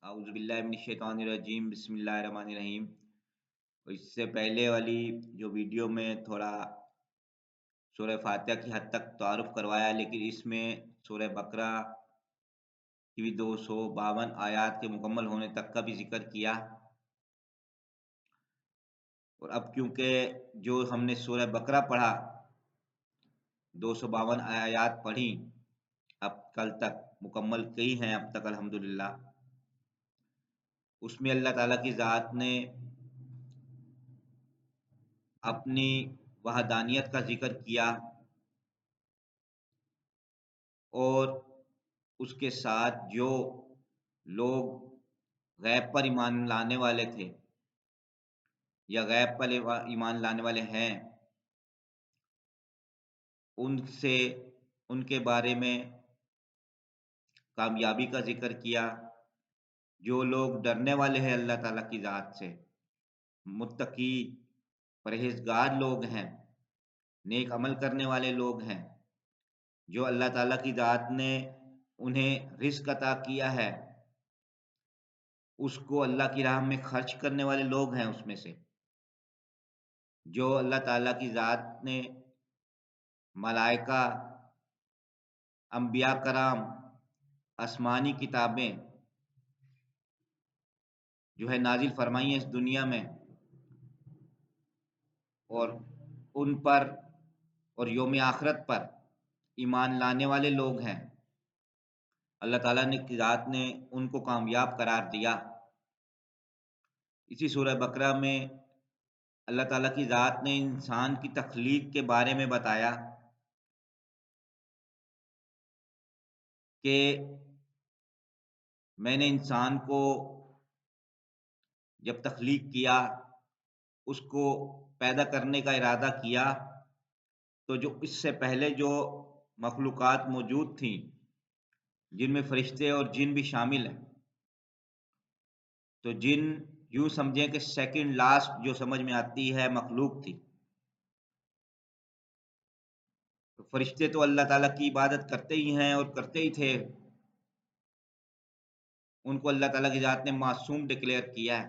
اعوذ باللہ من الشیطان الرجیم، بسم اللہ الرحمن الرحیم۔ اس سے پہلے والی جو ویڈیو میں تھوڑا سورہ فاتحہ کی حد تک تعارف کروایا، لیکن اس میں سورہ بقرہ کی بھی 252 آیات کے مکمل ہونے تک کا بھی ذکر کیا۔ اور اب کیونکہ جو ہم نے سورہ بقرہ پڑھا، 252 آیات پڑھی، اب کل تک مکمل کی ہیں اب تک الحمدللہ۔ اس میں اللہ تعالیٰ کی ذات نے اپنی وحدانیت کا ذکر کیا اور اس کے ساتھ جو لوگ غیب پر ایمان لانے والے تھے یا غیب پر ایمان لانے والے ہیں، ان کے بارے میں کامیابی کا ذکر کیا۔ جو لوگ ڈرنے والے ہیں اللہ تعالیٰ کی ذات سے، متقی پرہیزگار لوگ ہیں، نیک عمل کرنے والے لوگ ہیں، جو اللہ تعالیٰ کی ذات نے انہیں رزق عطا کیا ہے، اس کو اللہ کی راہ میں خرچ کرنے والے لوگ ہیں، اس میں سے جو اللہ تعالیٰ کی ذات نے ملائکہ، انبیاء کرام، آسمانی کتابیں جو ہے نازل فرمائی ہیں اس دنیا میں، اور ان پر اور یوم آخرت پر ایمان لانے والے لوگ ہیں، اللہ تعالیٰ کی ذات نے ان کو کامیاب قرار دیا۔ اسی سورہ بقرہ میں اللہ تعالیٰ کی ذات نے انسان کی تخلیق کے بارے میں بتایا کہ میں نے انسان کو جب تخلیق کیا، اس کو پیدا کرنے کا ارادہ کیا، تو جو اس سے پہلے جو مخلوقات موجود تھیں، جن میں فرشتے اور جن بھی شامل ہیں، تو جن یوں سمجھیں کہ سیکنڈ لاسٹ جو سمجھ میں آتی ہے مخلوق تھی۔ تو فرشتے تو اللہ تعالیٰ کی عبادت کرتے ہی ہیں اور کرتے ہی تھے، ان کو اللہ تعالیٰ کی ذات نے معصوم ڈکلیئر کیا ہے،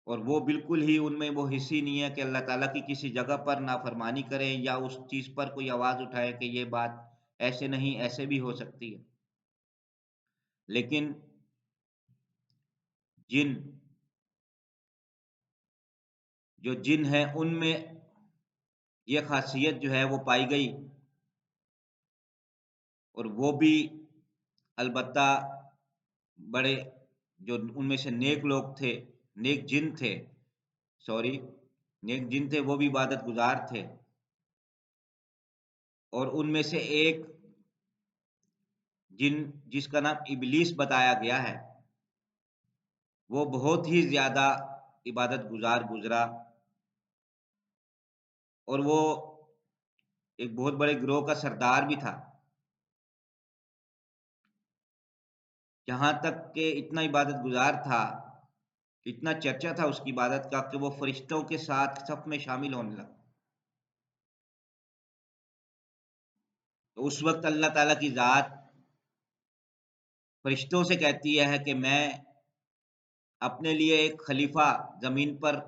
اور وہ بالکل ہی ان میں وہ حص ہی نہیں ہے کہ اللہ تعالیٰ کی کسی جگہ پر نافرمانی کریں یا اس چیز پر کوئی آواز اٹھائے کہ یہ بات ایسے نہیں، ایسے بھی ہو سکتی ہے۔ لیکن جو جن ہیں ان میں یہ خاصیت جو ہے وہ پائی گئی، اور وہ بھی البتہ بڑے جو ان میں سے نیک لوگ تھے، نیک جن تھے، نیک جن تھے، وہ بھی عبادت گزار تھے۔ اور ان میں سے ایک جن جس کا نام ابلیس بتایا گیا ہے، وہ بہت ہی زیادہ عبادت گزار گزرا، اور وہ ایک بہت بڑے گروہ کا سردار بھی تھا، جہاں تک کہ اتنا عبادت گزار تھا، اتنا چرچا تھا اس کی عبادت کا کہ وہ فرشتوں کے ساتھ صف میں شامل ہونے لگا۔ تو اس وقت اللہ تعالیٰ کی ذات فرشتوں سے کہتی ہے کہ میں اپنے لیے ایک خلیفہ زمین پر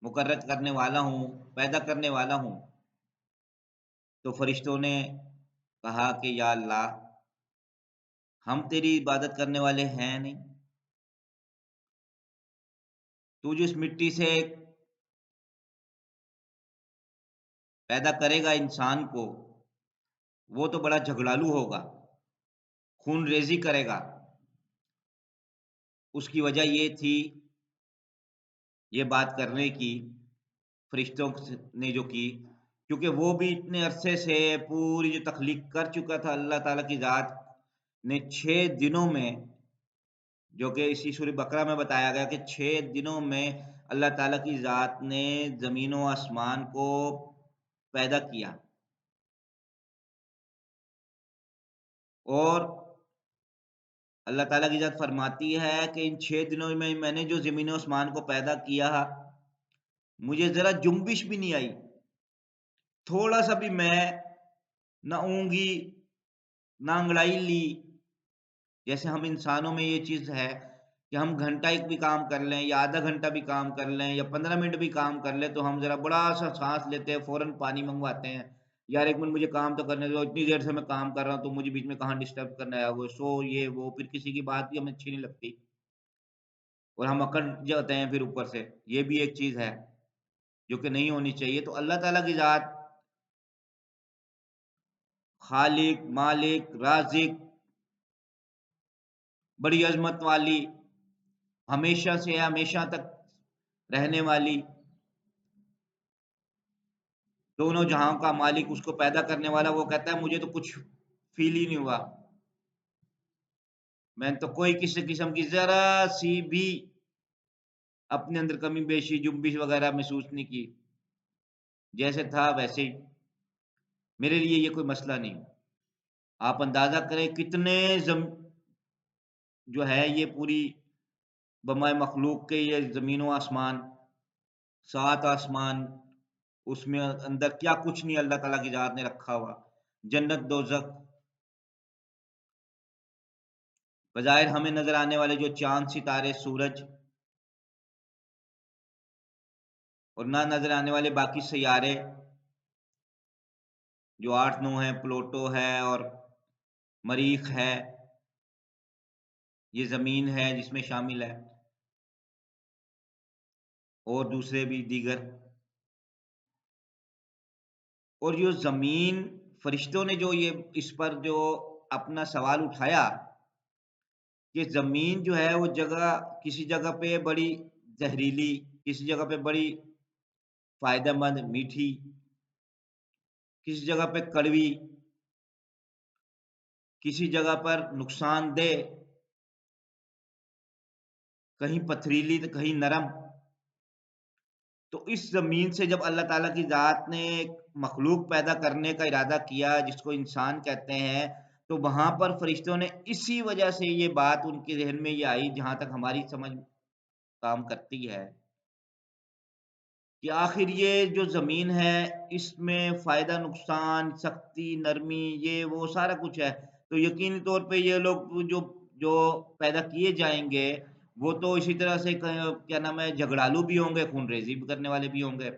مقرر کرنے والا ہوں، پیدا کرنے والا ہوں۔ تو فرشتوں نے کہا کہ یا اللہ، ہم تیری عبادت کرنے والے ہیں نہیں، تو جو اس مٹی سے پیدا کرے گا انسان کو، وہ تو بڑا جھگڑالو ہوگا، خون ریزی کرے گا۔ اس کی وجہ یہ تھی، یہ بات کرنے کی فرشتوں نے جو کی، کیونکہ وہ بھی اتنے عرصے سے پوری جو تخلیق کر چکا تھا اللہ تعالیٰ کی ذات نے 6 دنوں میں، جو کہ اسی سورہ بقرہ میں بتایا گیا کہ 6 دنوں میں اللہ تعالیٰ کی ذات نے زمین و آسمان کو پیدا کیا، اور اللہ تعالیٰ کی ذات فرماتی ہے کہ ان 6 دنوں میں میں نے جو زمین و آسمان کو پیدا کیا، مجھے ذرا جنبش بھی نہیں آئی، تھوڑا سا بھی میں نہ اونگی نہ انگڑائی لی جیسے ہم انسانوں میں یہ چیز ہے کہ ہم گھنٹہ ایک بھی کام کر لیں یا آدھا گھنٹہ بھی کام کر لیں یا 15 منٹ بھی کام کر لیں تو ہم ذرا بڑا سا سانس لیتے ہیں، فوراً پانی منگواتے ہیں، یار ایک منٹ مجھے کام تو کرنے دو، اتنی دیر سے میں کام کر رہا ہوں تو مجھے بیچ میں کہاں ڈسٹرب کرنا ہے، وہ سو یہ وہ، پھر کسی کی بات بھی ہمیں اچھی نہیں لگتی اور ہم اکڑ جاتے ہیں پھر اوپر سے، یہ بھی ایک چیز ہے جو کہ نہیں ہونی چاہیے۔ تو اللہ تعالیٰ کی ذات خالق، مالک، رازق، بڑی عظمت والی، ہمیشہ سے ہمیشہ تک رہنے والی، دونوں جہاں کا مالک، اس کو پیدا کرنے والا، وہ کہتا ہے مجھے تو کچھ فیل ہی نہیں ہوا، میں تو کوئی کسی قسم کی ذرا سی بھی اپنے اندر کمی بیشی جنبش وغیرہ محسوس نہیں کی، جیسے تھا ویسے ہی، میرے لیے یہ کوئی مسئلہ نہیں۔ آپ اندازہ کریں کتنے جو ہے یہ پوری بمائے مخلوق کے یہ زمین و آسمان، 7 آسمان، اس میں اندر کیا کچھ نہیں اللہ تعالیٰ کی ذات نے رکھا ہوا، جنت دوزخ، بظاہر ہمیں نظر آنے والے جو چاند ستارے سورج اور نہ نظر آنے والے باقی سیارے جو 8 9 ہیں، پلوٹو ہے اور مریخ ہے، یہ زمین ہے جس میں شامل ہے، اور دوسرے بھی دیگر، اور یہ زمین، فرشتوں نے جو یہ اس پر جو اپنا سوال اٹھایا کہ زمین جو ہے وہ جگہ کسی جگہ پہ بڑی زہریلی، کسی جگہ پہ بڑی فائدہ مند میٹھی، کسی جگہ پہ کڑوی، کسی جگہ پر نقصان دہ، کہیں پتھریلی تو کہیں نرم، تو اس زمین سے جب اللہ تعالیٰ کی ذات نے ایک مخلوق پیدا کرنے کا ارادہ کیا جس کو انسان کہتے ہیں، تو وہاں پر فرشتوں نے اسی وجہ سے یہ بات ان کے ذہن میں یہ آئی، جہاں تک ہماری سمجھ کام کرتی ہے، کہ آخر یہ جو زمین ہے اس میں فائدہ نقصان، سختی نرمی، یہ وہ سارا کچھ ہے، تو یقینی طور پہ یہ لوگ جو جو پیدا کیے جائیں گے وہ تو اسی طرح سے کیا نام ہے جھگڑالو بھی ہوں گے، خون ریزی بھی کرنے والے بھی ہوں گے۔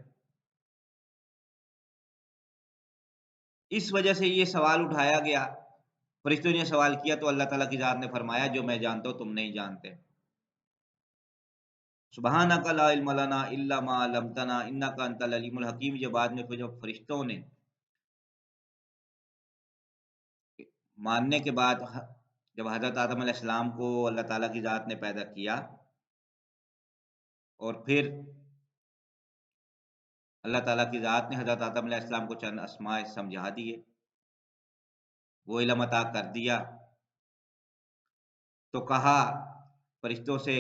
اس وجہ سے یہ سوال اٹھایا گیا، فرشتوں نے سوال کیا تو اللہ تعالیٰ کی ذات نے فرمایا جو میں جانتا ہوں تم نہیں جانتے، سبحانک لا علم لنا الا ما علمتنا انک انت العلیم الحکیم۔ یہ بعد میں پھر جب فرشتوں نے ماننے کے بعد جب حضرت آدم علیہ السلام کو اللہ تعالیٰ کی ذات نے پیدا کیا اور پھر اللہ تعالیٰ کی ذات نے حضرت آدم علیہ السلام کو چند اسماء سمجھا دیے، وہ علم عطا کر دیا، تو کہا فرشتوں سے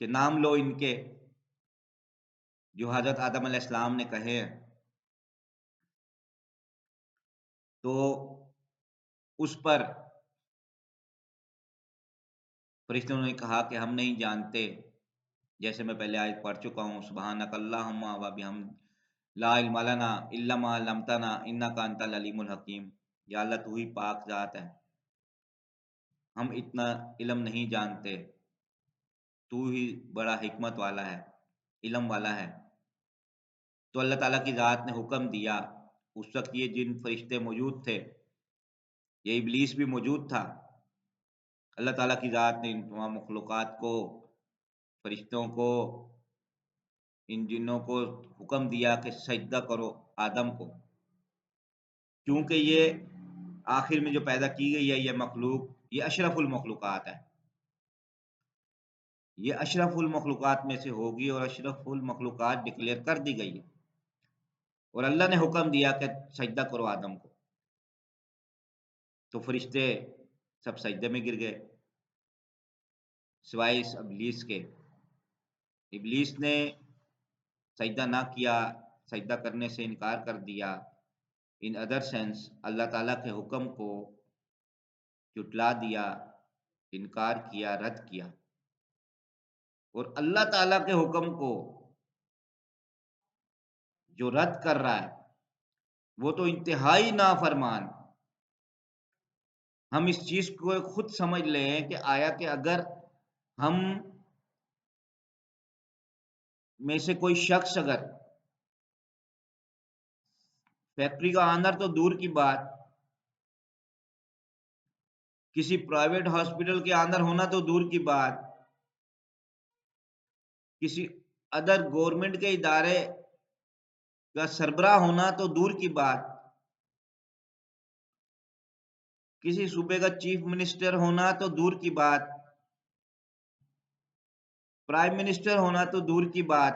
کہ نام لو ان کے جو حضرت آدم علیہ السلام نے کہے، تو اس پر فرشتوں نے کہا کہ ہم نہیں جانتے، جیسے میں پہلے آیت پڑھ چکا ہوں، سبحانک اللہم و بحمد لا علم لنا الا ما علمتنا انک انت العلیم الحکیم، یا اللہ تو ہی پاک ذات ہے، ہم اتنا علم نہیں جانتے، تو ہی بڑا حکمت والا ہے، علم والا ہے۔ تو اللہ تعالیٰ کی ذات نے حکم دیا، اس وقت یہ جن فرشتے موجود تھے، یہ ابلیس بھی موجود تھا، اللہ تعالیٰ کی ذات نے ان تمام مخلوقات کو، فرشتوں کو، ان جنوں کو حکم دیا کہ سجدہ کرو آدم کو، کیونکہ یہ آخر میں جو پیدا کی گئی ہے یہ مخلوق، یہ اشرف المخلوقات ہے، یہ اشرف المخلوقات میں سے ہوگی اور اشرف المخلوقات ڈکلیئر کر دی گئی ہے، اور اللہ نے حکم دیا کہ سجدہ کرو آدم کو، تو فرشتے سب سجدے میں گر گئے سوائے اس ابلیس کے، ابلیس نے سجدہ نہ کیا، سجدہ کرنے سے انکار کر دیا، ان ادر سینس اللہ تعالیٰ کے حکم کو جٹلا دیا، انکار کیا، رد کیا، اور اللہ تعالیٰ کے حکم کو جو رد کر رہا ہے وہ تو انتہائی نافرمان. ہم اس چیز کو خود سمجھ لیں کہ آیا کہ اگر ہم میں سے کوئی شخص اگر فیکٹری کا آنر تو دور کی بات، کسی پرائیویٹ ہاسپٹل کے آنر ہونا تو دور کی بات، کسی ادر گورنمنٹ کے ادارے کا سربراہ ہونا تو دور کی بات، کسی صوبے کا چیف منسٹر ہونا تو دور کی بات، پرائم منسٹر ہونا تو دور کی بات،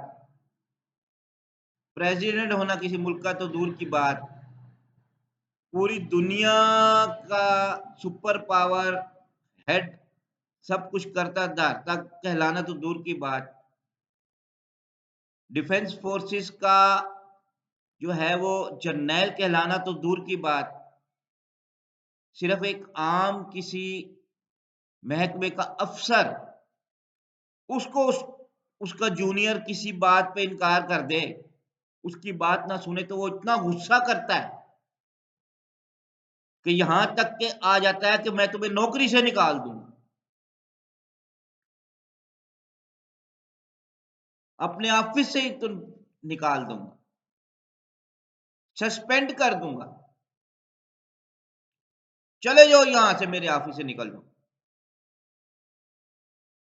پریزیڈنٹ ہونا کسی ملک کا تو دور کی بات، پوری دنیا کا سپر پاور ہیڈ سب کچھ کرتا دھرتا کہلانا تو دور کی بات، ڈیفنس فورسز کا جو ہے وہ جرنیل کہلانا تو دور کی بات، صرف ایک عام کسی محکمے کا افسر اس کو اس کا جونیئر کسی بات پہ انکار کر دے، اس کی بات نہ سنے تو وہ اتنا غصہ کرتا ہے کہ یہاں تک کہ آ جاتا ہے کہ میں تمہیں نوکری سے نکال دوں، اپنے آفس سے ہی تم نکال دوں گا، سسپینڈ کر دوں گا، چلے جاؤ یہاں سے، میرے آفس سے نکل دو.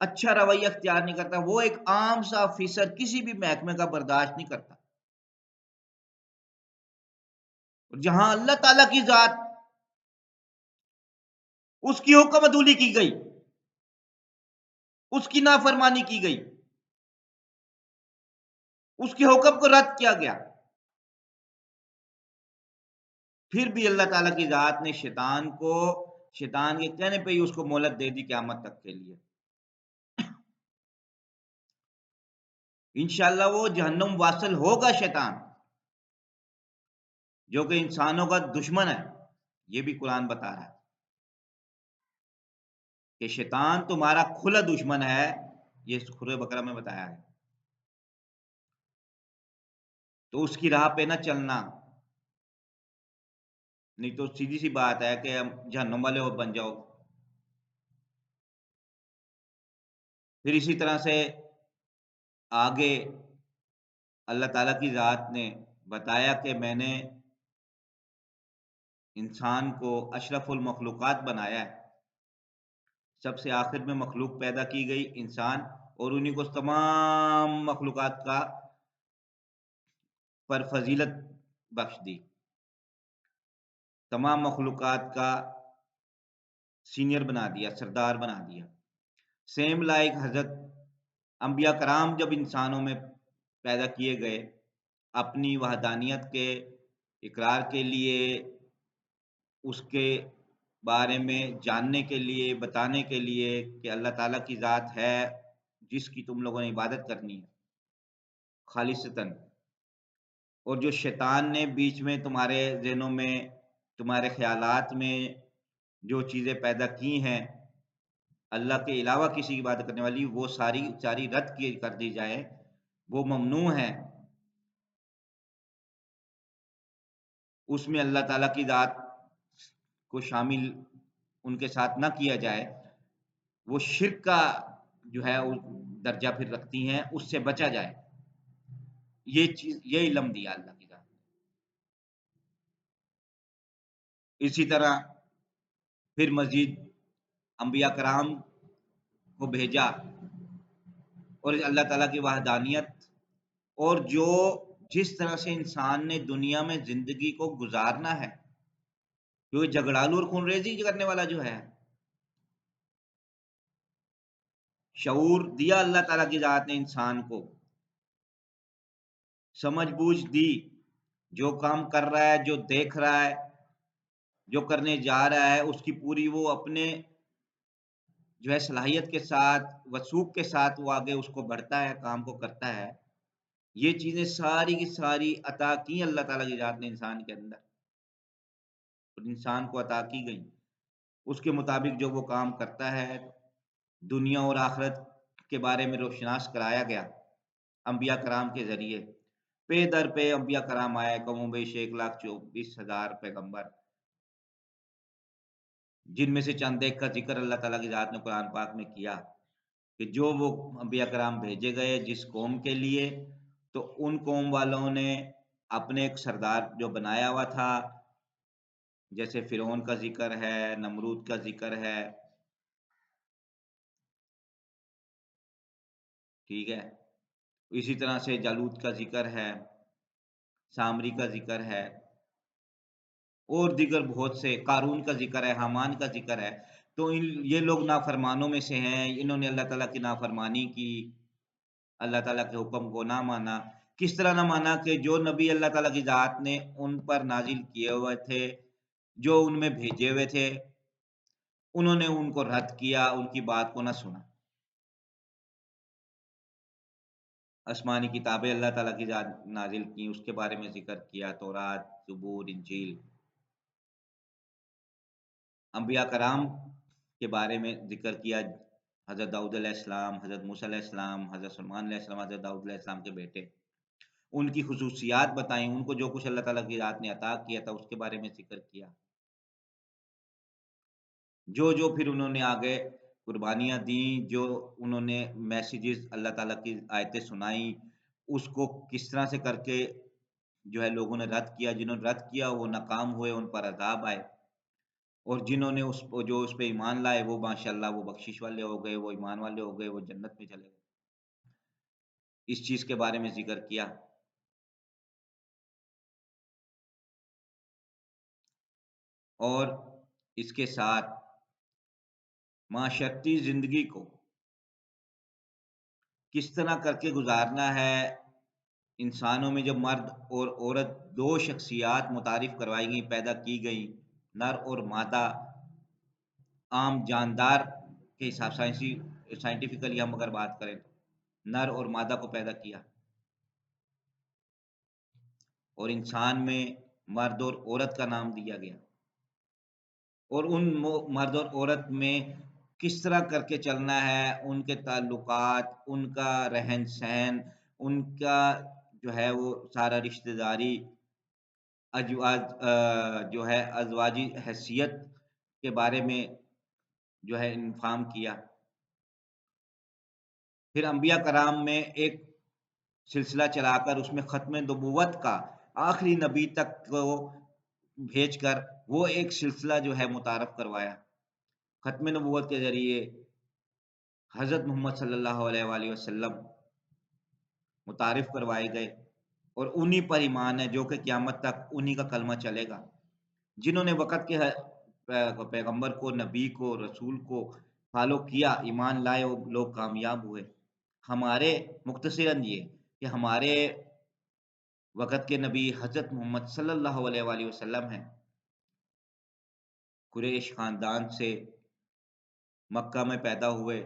اچھا رویہ اختیار نہیں کرتا، وہ ایک عام سا آفیسر کسی بھی محکمے کا برداشت نہیں کرتا. جہاں اللہ تعالی کی ذات اس کی حکم عدولی کی گئی، اس کی نافرمانی کی گئی، اس کے حکم کو رد کیا گیا، پھر بھی اللہ تعالیٰ کی ذات نے شیطان کے کہنے پہ ہی اس کو مہلت دے دی قیامت تک کے لیے. انشاءاللہ وہ جہنم واصل ہوگا شیطان، جو کہ انسانوں کا دشمن ہے. یہ بھی قرآن بتا رہا ہے کہ شیطان تمہارا کھلا دشمن ہے، یہ سورہ بقرہ میں بتایا ہے. تو اس کی راہ پہ نہ چلنا، نہیں تو سیدھی سی بات ہے کہ جہنم والے بن جاؤ. پھر اسی طرح سے آگے اللہ تعالیٰ کی ذات نے بتایا کہ میں نے انسان کو اشرف المخلوقات بنایا ہے، سب سے آخر میں مخلوق پیدا کی گئی انسان، اور انہی کو تمام مخلوقات کا پر فضیلت بخش دی، تمام مخلوقات کا سینئر بنا دیا، سردار بنا دیا. سیم لائک حضرت انبیاء کرام جب انسانوں میں پیدا کیے گئے، اپنی وحدانیت کے اقرار کے لیے، اس کے بارے میں جاننے کے لیے، بتانے کے لیے کہ اللہ تعالیٰ کی ذات ہے جس کی تم لوگوں نے عبادت کرنی ہے خالصتاً. اور جو شیطان نے بیچ میں تمہارے ذہنوں میں، تمہارے خیالات میں جو چیزیں پیدا کی ہیں اللہ کے علاوہ کسی کی عبادت کرنے والی، وہ ساری رد کر دی جائے، وہ ممنوع ہے. اس میں اللہ تعالیٰ کی ذات کو شامل ان کے ساتھ نہ کیا جائے، وہ شرک کا جو ہے درجہ پھر رکھتی ہیں، اس سے بچا جائے. یہ علم دیا اللہ کی ذات. اسی طرح پھر مزید انبیاء کرام کو بھیجا، اور اللہ تعالیٰ کی وحدانیت اور جس طرح سے انسان نے دنیا میں زندگی کو گزارنا ہے، کیونکہ جھگڑالو اور خون ریزی کرنے والا جو ہے، شعور دیا اللہ تعالیٰ کی ذات نے انسان کو، سمجھ بوجھ دی، جو کام کر رہا ہے، جو دیکھ رہا ہے، جو کرنے جا رہا ہے، اس کی پوری وہ اپنے جو ہے صلاحیت کے ساتھ، وثوق کے ساتھ وہ آگے اس کو بڑھتا ہے، کام کو کرتا ہے. یہ چیزیں ساری کی ساری عطا کی اللہ تعالیٰ کی ذات نے انسان کے اندر، اور انسان کو عطا کی گئی. اس کے مطابق جو وہ کام کرتا ہے، دنیا اور آخرت کے بارے میں روشناس کرایا گیا انبیاء کرام کے ذریعے. پے در پہ انبیاء کرام آئے، کم و بیش 1,24,000 پیغمبر، جن میں سے چند ایک کا ذکر اللہ تعالیٰ کی ذات نے قرآن پاک میں کیا کہ جو وہ انبیاء کرام بھیجے گئے جس قوم کے لیے، تو ان قوم والوں نے اپنے ایک سردار جو بنایا ہوا تھا، جیسے فرعون کا ذکر ہے، نمرود کا ذکر ہے، ٹھیک ہے، اسی طرح سے جالوت کا ذکر ہے، سامری کا ذکر ہے، اور دیگر بہت سے، قارون کا ذکر ہے، حامان کا ذکر ہے۔ تو یہ لوگ نافرمانوں میں سے ہیں، انہوں نے اللہ تعالیٰ کی نافرمانی کی، اللہ تعالیٰ کے حکم کو نہ مانا۔ کس طرح نہ مانا کہ جو نبی اللہ تعالیٰ کی ذات نے ان پر نازل کیے ہوئے تھے، جو ان میں بھیجے ہوئے تھے، انہوں نے ان کو رد کیا، ان کی بات کو نہ سنا۔ آسمانی کتابیں اللہ تعالیٰ کی ذات نازل کی، اس کے بارے میں ذکر کیا، تورات، زبور، انجیل۔ انبیاء کرام کے بارے میں ذکر کیا، حضرت داؤد علیہ السلام، حضرت موسیٰ علیہ السلام، حضرت سلیمان علیہ السلام، حضرت داؤد علیہ السلام کے بیٹے، ان کی خصوصیات بتائیں، ان کو جو کچھ اللہ تعالیٰ کی ذات نے عطا کیا تھا اس کے بارے میں ذکر کیا۔ جو پھر انہوں نے آگے قربانیاں دیں، جو انہوں نے میسیجز اللہ تعالیٰ کی آیتیں سنائیں، اس کو کس طرح سے کر کے جو ہے لوگوں نے رد کیا، جنہوں نے رد کیا وہ ناکام ہوئے، ان پر عذاب آئے، اور جنہوں نے اس پہ ایمان لائے وہ ماشاءاللہ وہ بخشش والے ہو گئے، وہ ایمان والے ہو گئے، وہ جنت میں چلے گئے۔ اس چیز کے بارے میں ذکر کیا۔ اور اس کے ساتھ معاشرتی زندگی کو کس طرح کر کے گزارنا ہے، انسانوں میں جب مرد اور عورت دو شخصیات متعارف کروائی گئیں، پیدا کی گئیں، نر اور مادہ، عام جاندار کے حساب سائنٹیفکلی ہم اگر بات کریں تو نر اور مادہ کو پیدا کیا، اور انسان میں مرد اور عورت کا نام دیا گیا، اور ان مرد اور عورت میں کس طرح کر کے چلنا ہے، ان کے تعلقات، ان کا رہن سہن، ان کا جو ہے وہ سارا رشتہ داری، جو ہے ازواجی حیثیت کے بارے میں جو ہے انفام کیا۔ پھر انبیاء کرام میں ایک سلسلہ چلا کر اس میں ختم نبوت کا آخری نبی تک کو بھیج کر وہ ایک سلسلہ جو ہے متعارف کروایا۔ ختم نبوت کے ذریعے حضرت محمد صلی اللہ علیہ وآلہ وسلم متعارف کروائے گئے، اور انہی پر ایمان ہے جو کہ قیامت تک انہی کا کلمہ چلے گا۔ جنہوں نے وقت کے پیغمبر کو، نبی کو، رسول کو فالو کیا، ایمان لائے، وہ لوگ کامیاب ہوئے۔ ہمارے مختصراً یہ کہ ہمارے وقت کے نبی حضرت محمد صلی اللہ علیہ وآلہ وسلم ہیں، قریش خاندان سے مکہ میں پیدا ہوئے،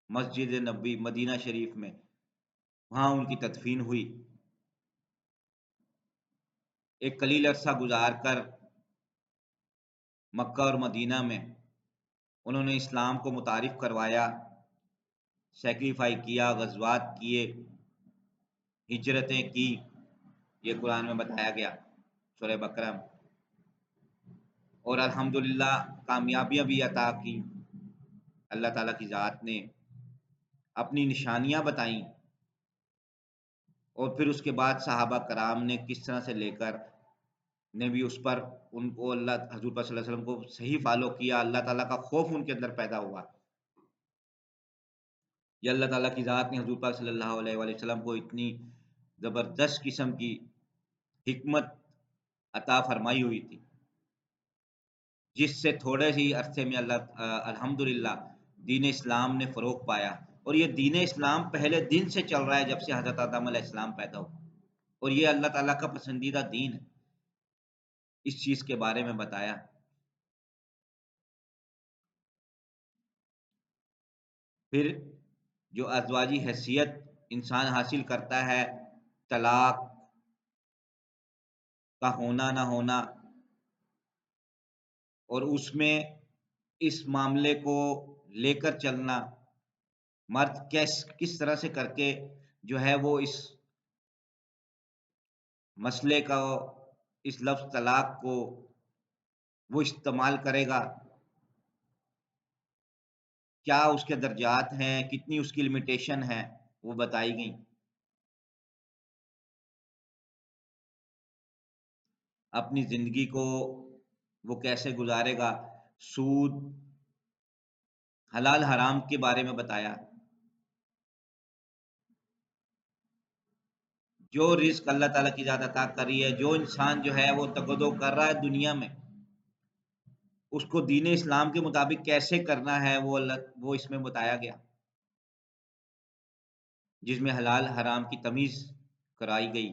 مسجد نبی مدینہ شریف میں، وہاں ان کی تدفین ہوئی، ایک قلیل عرصہ گزار کر مکہ اور مدینہ میں انہوں نے اسلام کو متعارف کروایا، سیکریفائی کیا، غزوات کیے، ہجرتیں کی، یہ قرآن میں بتایا گیا سورہ بقرہ میں، اور الحمدللہ کامیابیاں بھی عطا کی۔ اللہ تعالیٰ کی ذات نے اپنی نشانیاں بتائیں، اور پھر اس کے بعد صحابہ کرام نے کس طرح سے لے کر نے بھی اس پر ان کو اللہ حضور صلی اللہ علیہ وسلم کو صحیح فالو کیا، اللہ تعالیٰ کا خوف ان کے اندر پیدا ہوا۔ یہ اللہ تعالیٰ کی ذات نے حضور پاک صلی اللہ علیہ وآلہ وسلم کو اتنی زبردست قسم کی حکمت عطا فرمائی ہوئی تھی، جس سے تھوڑے ہی عرصے میں الحمدللہ دین اسلام نے فروغ پایا، اور یہ دین اسلام پہلے دن سے چل رہا ہے جب سے حضرت آدم علیہ السلام پیدا ہو، اور یہ اللہ تعالیٰ کا پسندیدہ دین ہے۔ اس چیز کے بارے میں بتایا۔ پھر جو ازواجی حیثیت انسان حاصل کرتا ہے، طلاق کا ہونا نہ ہونا، اور اس میں اس معاملے کو لے کر چلنا، مرد کس طرح سے کر کے جو ہے وہ اس مسئلے کا اس لفظ طلاق کو وہ استعمال کرے گا، کیا اس کے درجات ہیں، کتنی اس کی لمیٹیشن ہے، وہ بتائی گئیں۔ اپنی زندگی کو وہ کیسے گزارے گا، سود، حلال حرام کے بارے میں بتایا۔ جو رزق اللہ تعالیٰ کی ذات عطا کری ہے، جو انسان جو ہے وہ تقدو کر رہا ہے دنیا میں، اس کو دین اسلام کے مطابق کیسے کرنا ہے، وہ اس میں بتایا گیا، جس میں حلال حرام کی تمیز کرائی گئی۔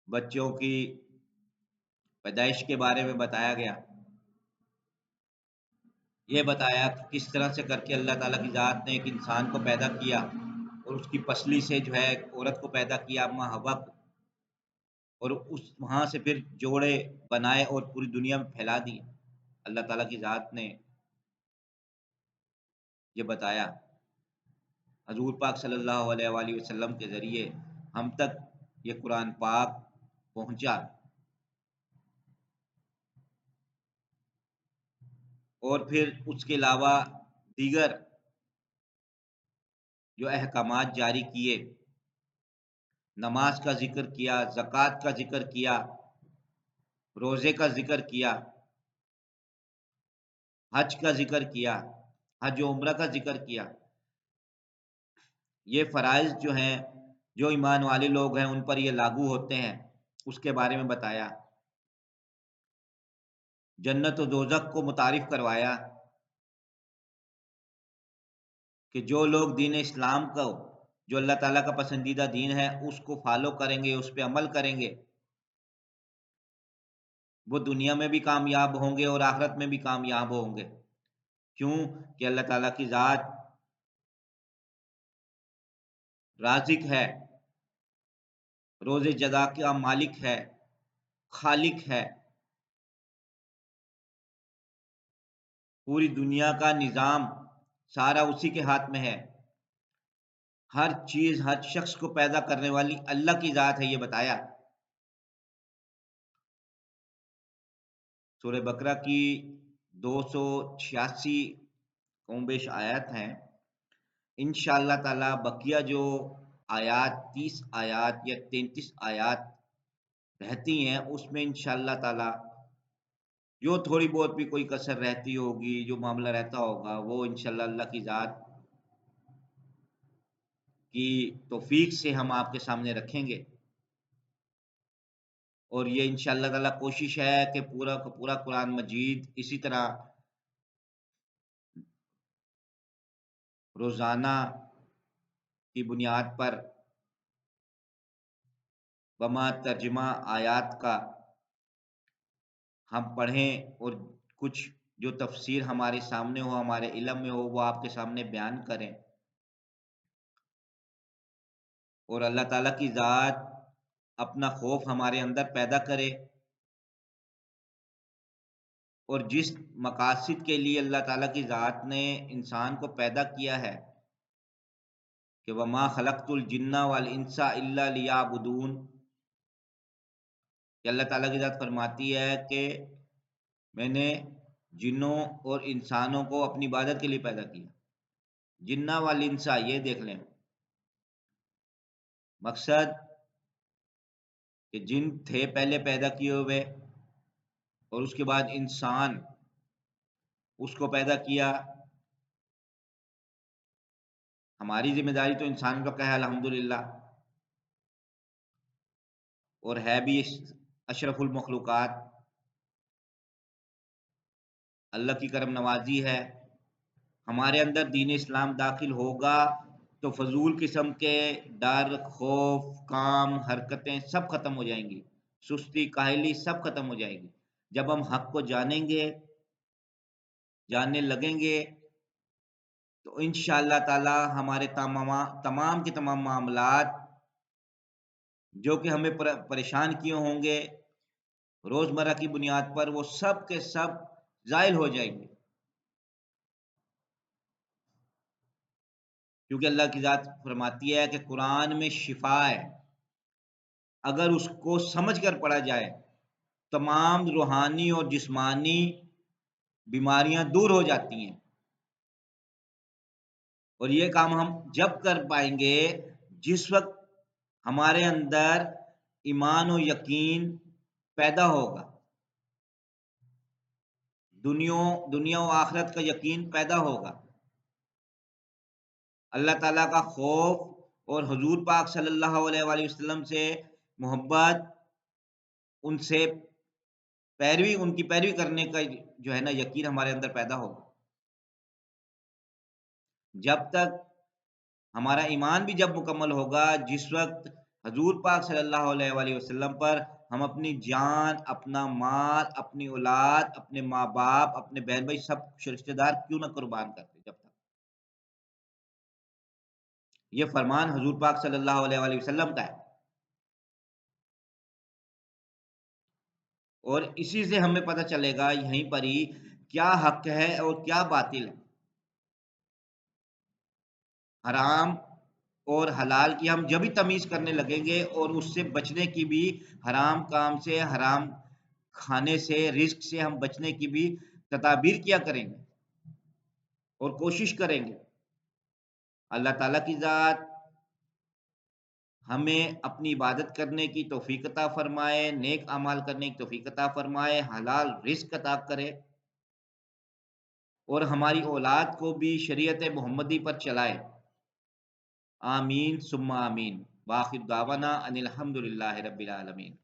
بچوں کی پیدائش کے بارے میں بتایا گیا، یہ بتایا کہ کس طرح سے کر کے اللہ تعالیٰ کی ذات نے ایک انسان کو پیدا کیا اور اس کی پسلی سے جو ہے ایک عورت کو پیدا کیا، اماں حوا کو، اور وہاں سے پھر جوڑے بنائے اور پوری دنیا میں پھیلا دیے۔ اللہ تعالیٰ کی ذات نے یہ بتایا، حضور پاک صلی اللہ علیہ وآلہ وسلم کے ذریعے ہم تک یہ قرآن پاک پہنچا، اور پھر اس کے علاوہ دیگر جو احکامات جاری کیے، نماز کا ذکر کیا، زکوٰۃ کا ذکر کیا، روزے کا ذکر کیا، حج کا ذکر کیا، حج و عمرہ کا ذکر کیا۔ یہ فرائض جو ہیں، جو ایمان والے لوگ ہیں ان پر یہ لاگو ہوتے ہیں، اس کے بارے میں بتایا۔ جنت و دوزخ کو متعارف کروایا کہ جو لوگ دین اسلام کو، جو اللہ تعالیٰ کا پسندیدہ دین ہے، اس کو فالو کریں گے، اس پہ عمل کریں گے، وہ دنیا میں بھی کامیاب ہوں گے اور آخرت میں بھی کامیاب ہوں گے۔ کیوں کہ اللہ تعالیٰ کی ذات رازق ہے، روز جزا کا مالک ہے، خالق ہے، پوری دنیا کا نظام سارا اسی کے ہاتھ میں ہے، ہر چیز ہر شخص کو پیدا کرنے والی اللہ کی ذات ہے، یہ بتایا۔ سورہ بقرہ کی 286 کم بیش آیات ہیں، انشاءاللہ تعالی بقیہ جو آیات 30 آیات یا 33 آیات رہتی ہیں، اس میں انشاءاللہ تعالی جو تھوڑی بہت بھی کوئی کسر رہتی ہوگی، جو معاملہ رہتا ہوگا، وہ انشاءاللہ اللہ کی ذات کی توفیق سے ہم آپ کے سامنے رکھیں گے، اور یہ انشاءاللہ تعالی کوشش ہے کہ پورا کا پورا قرآن مجید اسی طرح روزانہ کی بنیاد پر بما ترجمہ آیات کا ہم پڑھیں، اور کچھ جو تفسیر ہمارے سامنے ہو، ہمارے علم میں ہو، وہ آپ کے سامنے بیان کریں، اور اللہ تعالیٰ کی ذات اپنا خوف ہمارے اندر پیدا کرے، اور جس مقاصد کے لیے اللہ تعالیٰ کی ذات نے انسان کو پیدا کیا ہے کہ وما خلقت الجن والانس الا لیعبدون، کہ اللہ تعالیٰ کی ذات فرماتی ہے کہ میں نے جنوں اور انسانوں کو اپنی عبادت کے لیے پیدا کیا۔ جنہ والانسا، یہ دیکھ لیں، مقصد کہ جن تھے پہلے پیدا کیے ہوئے، اور اس کے بعد انسان اس کو پیدا کیا۔ ہماری ذمہ داری تو انسان کا ہے الحمدللہ، اور ہے بھی اشرف المخلوقات، اللہ کی کرم نوازی ہے۔ ہمارے اندر دین اسلام داخل ہوگا تو فضول قسم کے ڈر، خوف، کام، حرکتیں سب ختم ہو جائیں گی، سستی، کاہلی سب ختم ہو جائے گی۔ جب ہم حق کو جانیں گے، جاننے لگیں گے، تو انشاءاللہ تعالی ہمارے تمام کے تمام معاملات جو کہ ہمیں پریشان کیے ہوں گے روزمرہ کی بنیاد پر، وہ سب کے سب زائل ہو جائیں گے۔ کیونکہ اللہ کی ذات فرماتی ہے کہ قرآن میں شفا ہے، اگر اس کو سمجھ کر پڑھا جائے تمام روحانی اور جسمانی بیماریاں دور ہو جاتی ہیں۔ اور یہ کام ہم جب کر پائیں گے جس وقت ہمارے اندر ایمان و یقین پیدا ہوگا، دنیا و آخرت کا یقین پیدا ہوگا، اللہ تعالیٰ کا خوف اور حضور پاک صلی اللہ علیہ وآلہ وسلم سے محبت، ان کی پیروی کرنے کا جو ہے نا یقین ہمارے اندر پیدا ہوگا۔ جب تک ہمارا ایمان بھی جب مکمل ہوگا جس وقت حضور پاک صلی اللہ علیہ وآلہ وسلم پر ہم اپنی جان، اپنا مال، اپنی اولاد، اپنے ماں باپ، اپنے بہن بھائی، سب رشتے دار کیوں نہ قربان کرتے، جب تک یہ فرمان حضور پاک صلی اللہ علیہ وآلہ وسلم کا ہے۔ اور اسی سے ہمیں پتہ چلے گا یہیں پر ہی کیا حق ہے اور کیا باطل ہے، حرام اور حلال کی ہم جب ہی تمیز کرنے لگیں گے اور اس سے بچنے کی بھی، حرام کام سے، حرام کھانے سے، رزق سے ہم بچنے کی بھی تدابیر کیا کریں گے اور کوشش کریں گے۔ اللہ تعالیٰ کی ذات ہمیں اپنی عبادت کرنے کی توفیق عطا فرمائے، نیک اعمال کرنے کی توفیق عطا فرمائے، حلال رزق عطا کرے، اور ہماری اولاد کو بھی شریعت محمدی پر چلائے۔ آمین ثم آمین، وآخر دعوانا ان الحمد للہ رب العالمین۔